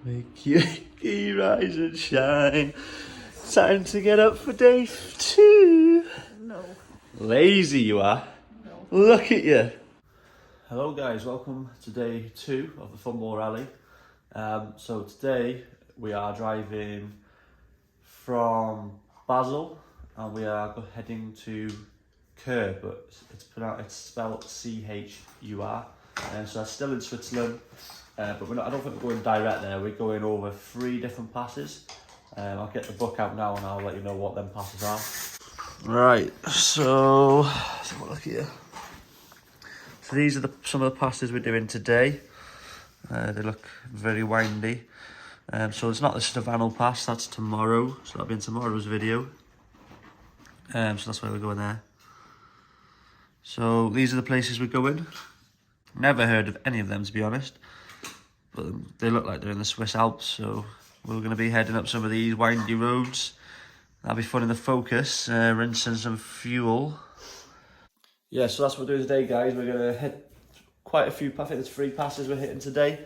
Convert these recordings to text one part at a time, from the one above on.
Wakey, rise and shine. Time to get up for day 2. No. Lazy you are. No. Look at you. Hello guys, welcome to day 2 of the Football Rally. So today we are driving from Basel and we are heading to Chur, but it's spelled C-H-U-R. So that's still in Switzerland, but I don't think we're going direct there. We're going over 3 different passes. I'll get the book out now and I'll let you know what them passes are. Right, so let's have a look here. So these are some of the passes we're doing today. They look very windy. So it's not the Stefano pass, that's tomorrow. So that'll be in tomorrow's video. So that's where we're going there. So these are the places we're going. Never heard of any of them, to be honest. But they look like they're in the Swiss Alps, so we're going to be heading up some of these windy roads. That'll be fun in the Focus, rinsing some fuel. Yeah, so that's what we're doing today, guys. We're going to hit quite a few, I think there's 3 passes we're hitting today.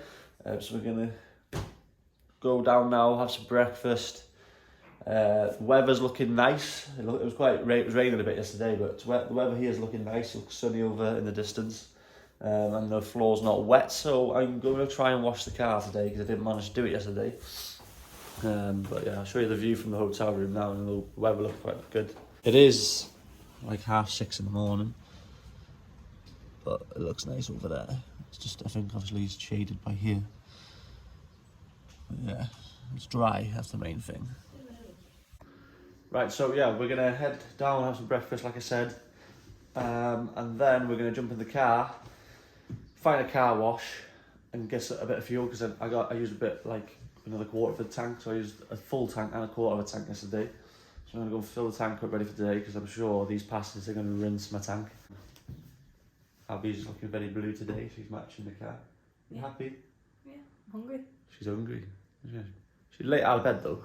So we're going to go down now, have some breakfast. The weather's looking nice. It was raining a bit yesterday, but the weather here is looking nice. It looks sunny over in the distance. And the floor's not wet, so I'm going to try and wash the car today because I didn't manage to do it yesterday. But yeah, I'll show you the view from the hotel room now and the weather looks quite good. It is like 6:30 in the morning, but it looks nice over there. It's just, I think obviously it's shaded by here. But yeah, it's dry, that's the main thing. Right, so yeah, we're going to head down, have some breakfast like I said, and then we're going to jump in the car, find a car wash and get a bit of fuel because I used a bit, like another quarter of the tank, so I used a full tank and a quarter of a tank yesterday. So I'm going to go fill the tank up ready for today because I'm sure these passes are going to rinse my tank. Abby's looking very blue today, she's matching the car. You happy? Yeah, hungry. She's hungry. Yeah. She's late out of bed though.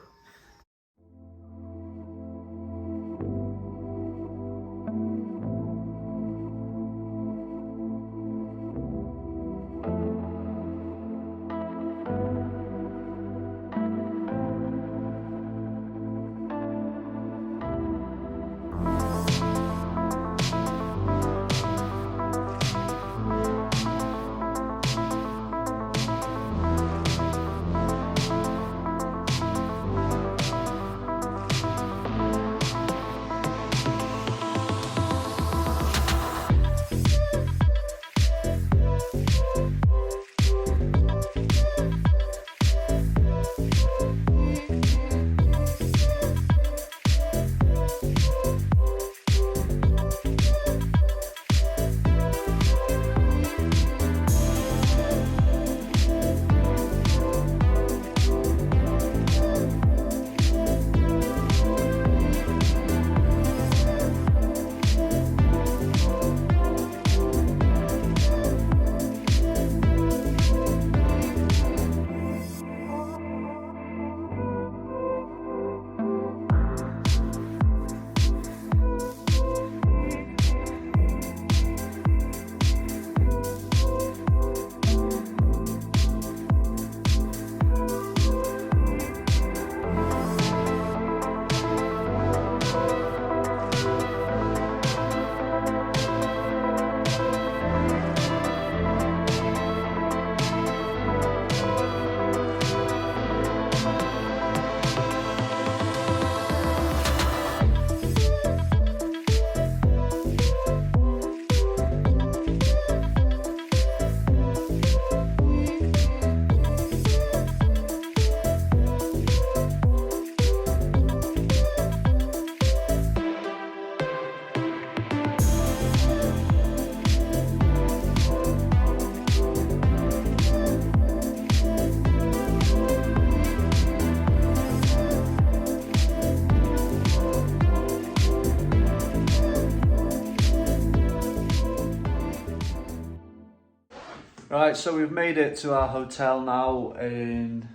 Right, so we've made it to our hotel now in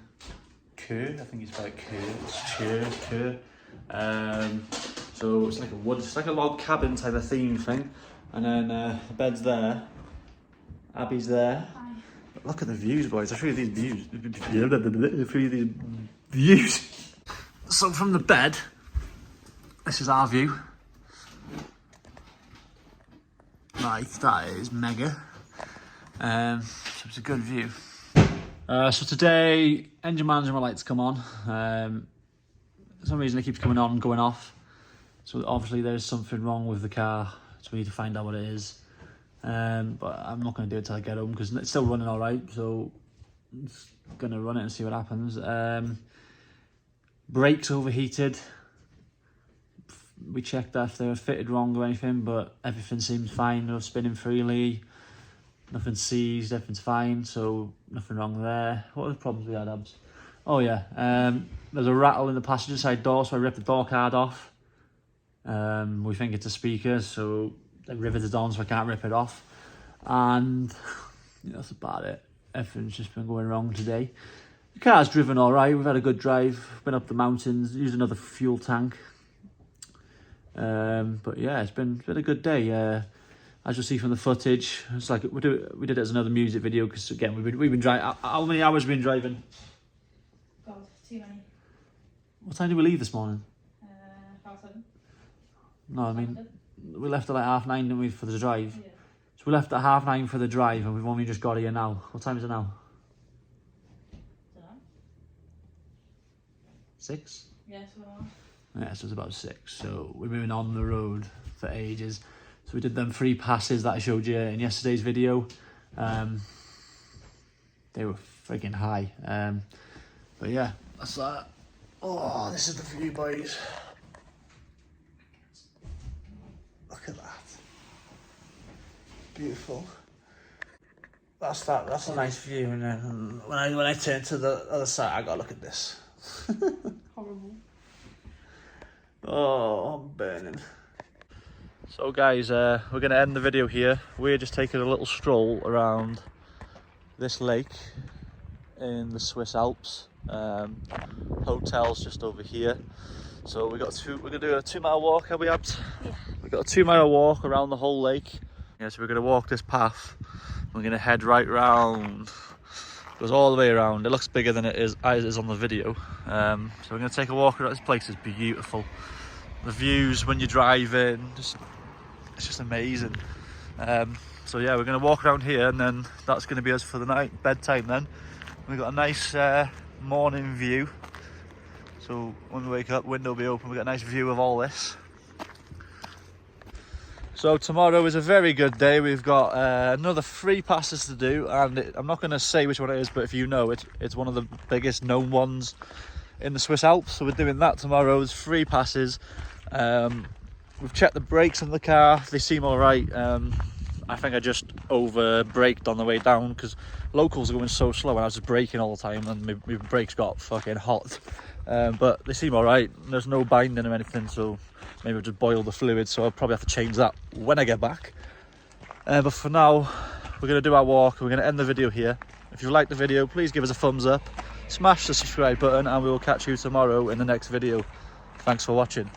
Chur. I think it's about Chur. It's Chur. So it's like a log cabin type of theme thing, and then the bed's there. Abby's there. Hi. Look at the views, boys. I'll show you these views. I'll show you these views. So from the bed, this is our view. Right, that is mega. So it's a good view. So today, engine management lights come on. For some reason it keeps coming on and going off. So obviously there's something wrong with the car. So we need to find out what it is. But I'm not going to do it till I get home because it's still running all right. So I'm just going to run it and see what happens. Brakes overheated. We checked if they were fitted wrong or anything, but everything seems fine. They're spinning freely. Nothing seized, everything's fine, so nothing wrong there. What are the problems we had, Abs? Oh yeah, there's a rattle in the passenger side door, so I ripped the door card off. We think it's a speaker, so they riveted on, so I can't rip it off. And yeah, that's about it. Everything's just been going wrong today. The car's driven all right. We've had a good drive. Been up the mountains, used another fuel tank. But yeah, it's been a good day. As you'll see from the footage, it's like we did it as another music video because again we've been driving. How many hours have we been driving? God, too many. What time did we leave this morning? 7:30. No, I mean we left at like 9:30, didn't we, for the drive? Yeah. So we left at 9:30 for the drive, and we've only just got here now. What time is it now? Dunno. 6. Yeah, so. Yeah, so it's about 6. So we've been on the road for ages. So we did them 3 passes that I showed you in yesterday's video. They were friggin' high. But yeah, that's that. Oh, this is the view, boys. Look at that. Beautiful. That's that. That's a nice view. And then when I turn to the other side, I gotta look at this. Horrible. Oh, I'm burning. So guys, we're going to end the video here. We're just taking a little stroll around this lake in the Swiss Alps. Hotel's just over here. So we're going to do a 2-mile walk, have we, Abs? Yeah. We've got a 2-mile walk around the whole lake. Yeah, so we're going to walk this path. We're going to head right round. Goes all the way around. It looks bigger than it is on the video. So we're going to take a walk around. This place is beautiful. The views when you're driving, it's just amazing. So yeah, we're going to walk around here, and then that's going to be us for the night, bedtime then. We've got a nice morning view. So when we wake up, window will be open, we've got a nice view of all this. So tomorrow is a very good day. We've got another 3 passes to do, and I'm not going to say which one it is, but if you know, it's one of the biggest known ones in the Swiss Alps. So we're doing that tomorrow. There's 3 passes. We've checked the brakes in the car. They seem all right. I think I just over braked on the way down because locals are going so slow, and I was just braking all the time, and my brakes got fucking hot. But they seem all right. There's no binding or anything, so maybe I'll just boil the fluid, so I'll probably have to change that when I get back. But for now, we're going to do our walk. We're going to end the video here. If you liked the video, please give us a thumbs up, smash the subscribe button, and we will catch you tomorrow in the next video. Thanks for watching.